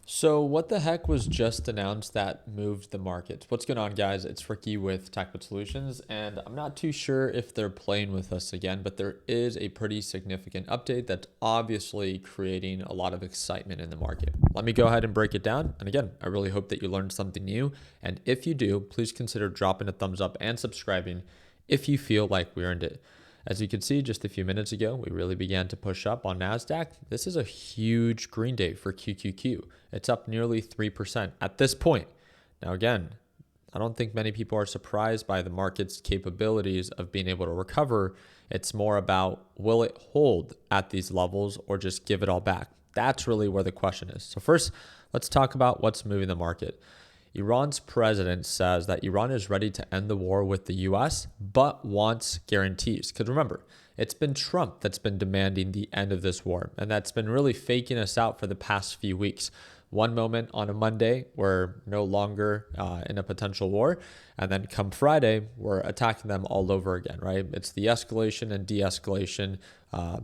So what the heck was just announced that moved the markets? What's going on, guys? It's Ricky with Tactical Solutions, and I'm not too sure if they're playing with us again, but there is a pretty significant update that's obviously creating a lot of excitement in the market. Let me go ahead and break it down. And again, I really hope that you learned something new. And if you do, please consider dropping a thumbs up and subscribing if you feel like we earned it. As you can see, just a few minutes ago, we really began to push up on NASDAQ. This is a huge green day for QQQ. It's up nearly 3% at this point. Now, again, I don't think many people are surprised by the market's capabilities of being able to recover. It's more about, will it hold at these levels or just give it all back? That's really where the question is. So first, let's talk about what's moving the market. Iran's president says that Iran is ready to end the war with the US, but wants guarantees. Because remember, it's been Trump that's been demanding the end of this war, and that's been really faking us out for the past few weeks. One moment on a Monday, we're no longer in a potential war, and then come Friday, we're attacking them all over again, right? It's the escalation and de-escalation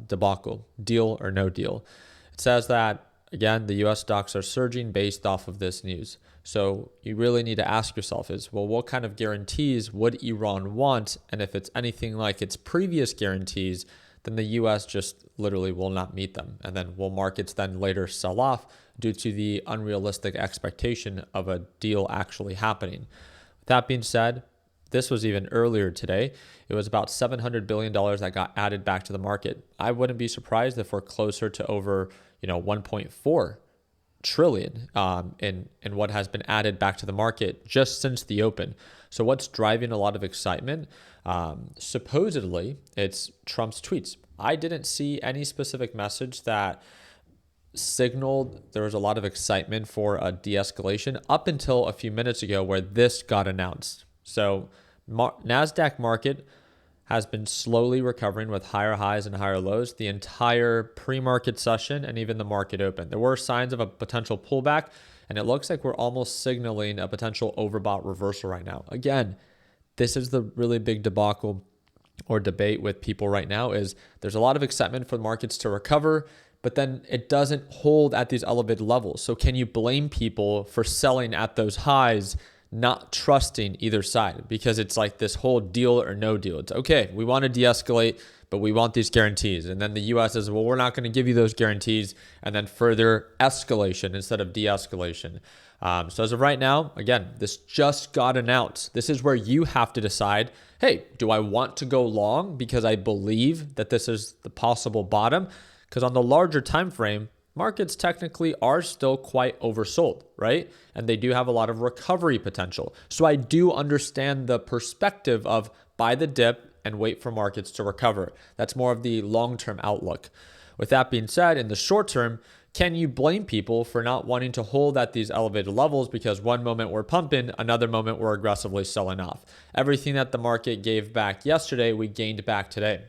debacle, deal or no deal. It says that, again, the US stocks are surging based off of this news. So you really need to ask yourself is, well, what kind of guarantees would Iran want? And if it's anything like its previous guarantees, then the US just literally will not meet them. And then will markets then later sell off due to the unrealistic expectation of a deal actually happening? With that being said, this was even earlier today. It was about $700 billion that got added back to the market. I wouldn't be surprised if we're closer to over, 1.4 trillion in what has been added back to the market just since the open. So what's driving a lot of excitement? Supposedly, it's Trump's tweets. I didn't see any specific message that signaled there was a lot of excitement for a de-escalation up until a few minutes ago where this got announced. So NASDAQ market has been slowly recovering with higher highs and higher lows the entire pre-market session and even the market open. There were signs of a potential pullback, and it looks like we're almost signaling a potential overbought reversal right now. Again, this is the really big debacle or debate with people right now is there's a lot of excitement for the markets to recover, but then it doesn't hold at these elevated levels. So can you blame people for selling at those highs, not trusting either side? Because it's like this whole deal or no deal. It's okay, we want to de-escalate, but we want these guarantees. And then the US says, well, we're not going to give you those guarantees. And then further escalation instead of de-escalation. So as of right now, again, this just got announced. This is where you have to decide, hey, do I want to go long because I believe that this is the possible bottom? Because on the larger time frame, markets technically are still quite oversold, right? And they do have a lot of recovery potential. So I do understand the perspective of buy the dip and wait for markets to recover. That's more of the long-term outlook. With that being said, in the short term, can you blame people for not wanting to hold at these elevated levels because one moment we're pumping, another moment we're aggressively selling off? Everything that the market gave back yesterday, we gained back today.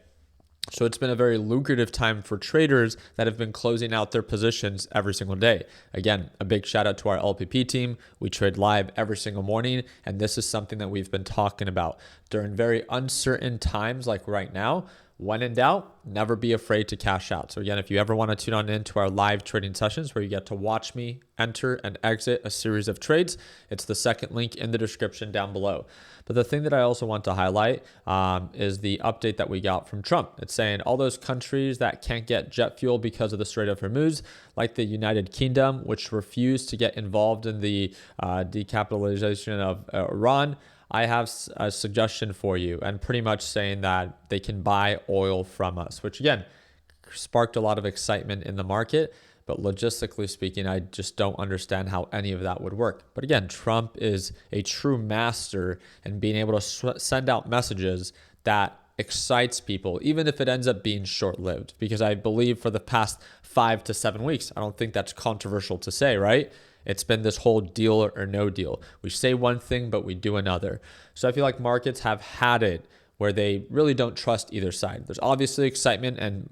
So it's been a very lucrative time for traders that have been closing out their positions every single day. Again, a big shout out to our LPP team. We trade live every single morning, and this is something that we've been talking about during very uncertain times like right now. When in doubt, never be afraid to cash out. So again, if you ever want to tune on into our live trading sessions where you get to watch me enter and exit a series of trades, it's the second link in the description down below. But the thing that I also want to highlight is the update that we got from Trump. It's saying all those countries that can't get jet fuel because of the Strait of Hormuz, like the United Kingdom, which refused to get involved in the decapitalization of Iran, I have a suggestion for you, and pretty much saying that they can buy oil from us, which again sparked a lot of excitement in the market. But logistically speaking, I just don't understand how any of that would work. But again, Trump is a true master in being able to send out messages that excites people, even if it ends up being short-lived. Because I believe for the past 5 to 7 weeks, I don't think that's controversial to say, right? It's been this whole deal or no deal. We say one thing, but we do another. So I feel like markets have had it where they really don't trust either side. There's obviously excitement and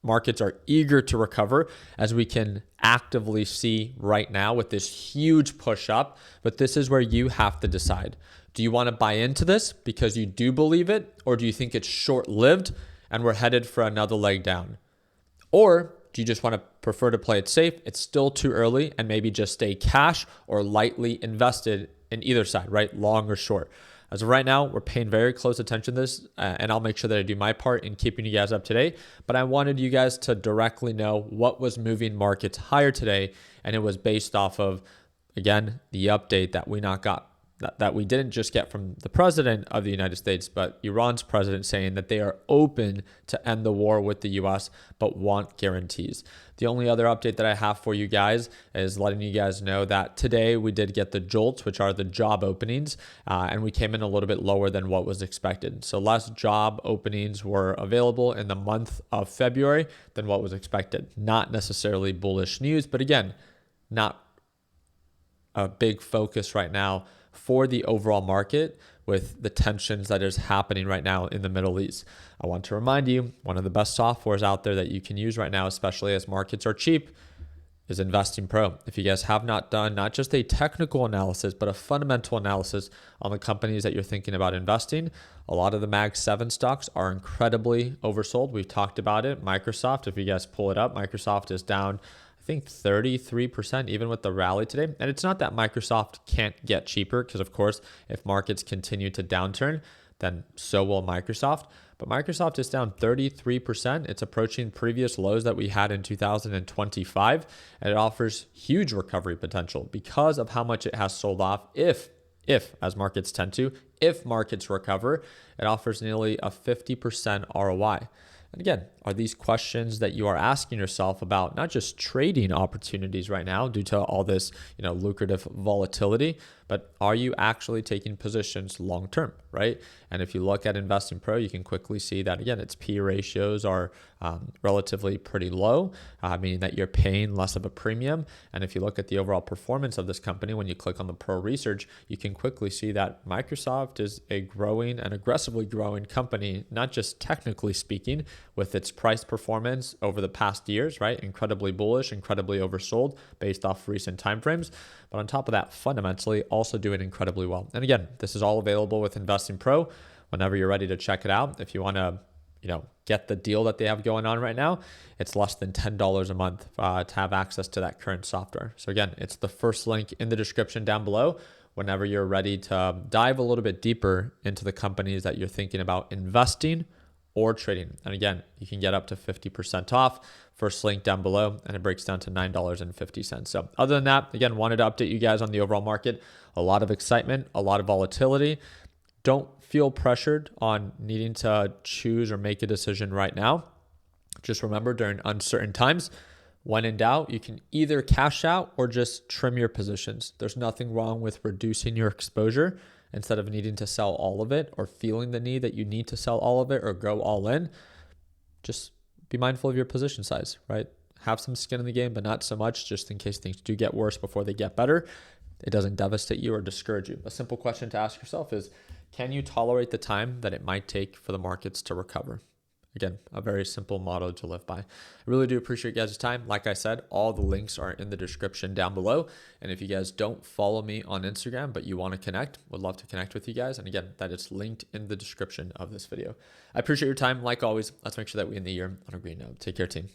markets are eager to recover, as we can actively see right now with this huge push up. But this is where you have to decide. Do you want to buy into this because you do believe it, or do you think it's short-lived and we're headed for another leg down? Or do you just want to prefer to play it safe? It's still too early, and maybe just stay cash or lightly invested in either side, right? Long or short. As of right now, we're paying very close attention to this, and I'll make sure that I do my part in keeping you guys up to date. But I wanted you guys to directly know what was moving markets higher today, and it was based off of, again, the update that we didn't just get from the president of the United States, but Iran's president saying that they are open to end the war with the US, but want guarantees. The only other update that I have for you guys is letting you guys know that today we did get the JOLTS, which are the job openings, and we came in a little bit lower than what was expected. So less job openings were available in the month of February than what was expected. Not necessarily bullish news, but again, not a big focus right now for the overall market with the tensions that is happening right now in the Middle East. I want to remind you, one of the best softwares out there that you can use right now, especially as markets are cheap, is Investing Pro. If you guys have not done not just a technical analysis, but a fundamental analysis on the companies that you're thinking about investing, a lot of the Mag 7 stocks are incredibly oversold. We've talked about it. Microsoft, if you guys pull it up, Microsoft is down, I think 33% even with the rally today. And it's not that Microsoft can't get cheaper, because of course, if markets continue to downturn, then so will Microsoft. But Microsoft is down 33%. It's approaching previous lows that we had in 2025. And it offers huge recovery potential because of how much it has sold off. If as markets tend to, if markets recover, it offers nearly a 50% ROI. And again, are these questions that you are asking yourself about not just trading opportunities right now due to all this, lucrative volatility, but are you actually taking positions long term, right? And if you look at Investing Pro, you can quickly see that, again, its P ratios are relatively pretty low, meaning that you're paying less of a premium. And if you look at the overall performance of this company, when you click on the Pro Research, you can quickly see that Microsoft is a growing and aggressively growing company, not just technically speaking, with its price performance over the past years, right? Incredibly bullish, incredibly oversold based off recent timeframes. But on top of that, fundamentally also doing incredibly well. And again, this is all available with Investing Pro whenever you're ready to check it out. If you want to, get the deal that they have going on right now, it's less than $10 a month to have access to that current software. So again, it's the first link in the description down below whenever you're ready to dive a little bit deeper into the companies that you're thinking about investing or trading. And again, you can get up to 50% off. First link down below, and it breaks down to $9.50. So other than that, again, wanted to update you guys on the overall market. A lot of excitement, a lot of volatility. Don't feel pressured on needing to choose or make a decision right now. Just remember, during uncertain times, when in doubt, you can either cash out or just trim your positions. There's nothing wrong with reducing your exposure instead of needing to sell all of it or feeling the need that you need to sell all of it or go all in. Just be mindful of your position size, right? Have some skin in the game, but not so much, just in case things do get worse before they get better. It doesn't devastate you or discourage you. A simple question to ask yourself is, can you tolerate the time that it might take for the markets to recover? Again, a very simple motto to live by. I really do appreciate you guys' time. Like I said, all the links are in the description down below. And if you guys don't follow me on Instagram, but you want to connect, would love to connect with you guys. And again, that is linked in the description of this video. I appreciate your time. Like always, let's make sure that we end the year on a green note. Take care, team.